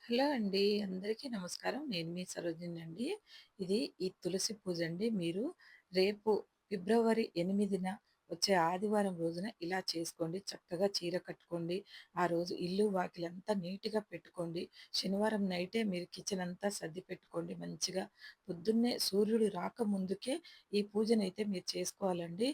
Hello అండి. అందరికీ నమస్కారం. నేను మీ సరోజినండి. ఇది ఈ తులసి పూజ అండి. మీరు రేపు ఫిబ్రవరి 8న వచ్చే ఆదివారం రోజున ఇలా చేసుకోండి. చక్కగా చీర కట్టుకోండి. ఆ రోజు ఇల్లు, వాకిలంతా నీట్‌గా పెట్టుకోండి. శనివారం నైటే మీరు కిచెన్ అంతా సర్ది పెట్టుకోండి మంచిగా. పొద్దున్నే సూర్యుడు రాకముందుకే ఈ పూజనైతే మీరు చేసుకోవాలండి.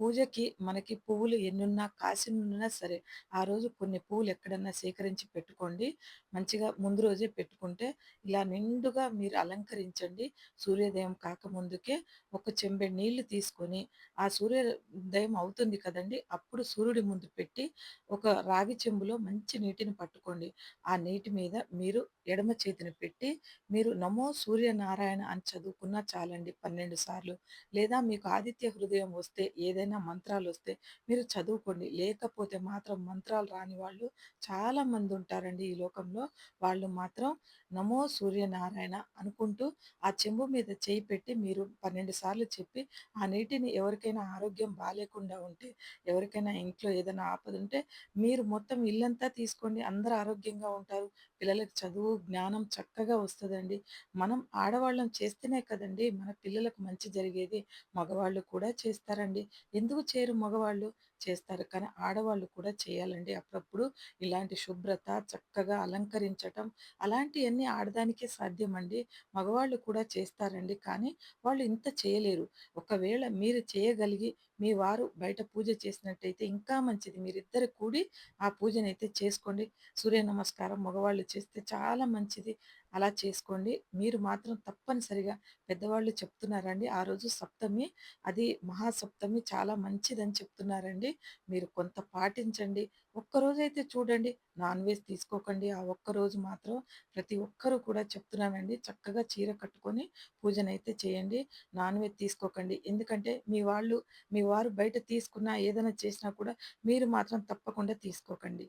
పూజకి మనకి పువ్వులు ఎన్నున్నా, కాసినున్నా సరే, ఆ రోజు కొన్ని పువ్వులు ఎక్కడన్నా సేకరించి పెట్టుకోండి. మంచిగా ముందు రోజే పెట్టుకుంటే ఇలా నిండుగా మీరు అలంకరించండి. సూర్యోదయం కాకముందుకే ఒక చెంబెడు నీళ్లు తీసుకొని, ఆ సూర్యోదయం అవుతుంది కదండీ! అప్పుడు సూర్యుడి ముందు పెట్టి, ఒక రాగి చెంబులో మంచి నీటిని పట్టుకోండి. ఆ నీటి మీద మీరు ఎడమ చేతిని పెట్టి, మీరు నమో సూర్యనారాయణ అని చదువుకున్నా చాలండి 12 సార్లు. లేదా మీకు ఆదిత్య హృదయం వస్తే, ఏదైనా మంత్రాలొస్తే మీరు చదువుకోండి. లేకపోతే మాత్రం మంత్రాలు రాని వాళ్ళు చాలా మందుంటారండి ఈ లోకంలో. వాళ్ళు మాత్రం నమో సూర్యనారాయణ అనుకుంటూ ఆ చెంబు మీద చేయి పెట్టి మీరు 12 సార్లు చెప్పి, ఆ నీటిని ఎవరికైనా ఆరోగ్యం బాలేకుండా ఉంటే, ఎవరికైనా ఇంట్లో ఏదైనా ఆపదుంటే, మీరు మొత్తం ఇల్లంతా తీసుకోండి. అందరూ ఆరోగ్యంగా ఉంటారు. పిల్లలకి చదువు, జ్ఞానం చక్కగా వస్తదండి. మనం ఆడవాళ్ళం చేస్తేనే కదండీ మన పిల్లలకు మంచి జరిగేది. మగవాళ్ళు కూడా చేస్తారండి. ఎందుకు చేయరు మగవాళ్ళు? చేస్తారు. కానీ ఆడవాళ్ళు కూడా చేయాలండి అప్పుడప్పుడు. ఇలాంటి శుభ్రత, చక్కగా అలంకరించటం అలాంటియన్నీ ఆడదానికే సాధ్యమండి. మగవాళ్ళు కూడా చేస్తారండి. కానీ వాళ్ళు ఇంత చేయలేరు. ఒకవేళ మీరు చేయగలిగి మీ వారు బయట పూజ చేసినట్టయితే ఇంకా మంచిది. మీరిద్దరు కూడి ఆ పూజనైతే చేసుకోండి. సూర్య నమస్కారం మగవాళ్ళు చేస్తే చాలా మంచిది. అలా చేసుకోండి. మీరు మాత్రం తప్పనిసరిగా పెద్దవాళ్ళు చెప్తున్నారండి. ఆ రోజు సప్తమి, అది మహాసప్తమి చాలా మంచిదని చెప్తున్నారండి. మీరు కొంత పాటించండి. ఒక్కరోజైతే చూడండి నాన్ వెజ్ తీసుకోకండి. ఆ ఒక్కరోజు మాత్రం ప్రతి ఒక్కరు కూడా చెప్తున్నానండి. చక్కగా చీర కట్టుకొని పూజనైతే చేయండి. నాన్ వెజ్ తీసుకోకండి. ఎందుకంటే మీ వారు బయట తీసుకున్నా ఏదైనా చేసినా కూడా మీరు మాత్రం తప్పకుండా తీసుకోకండి.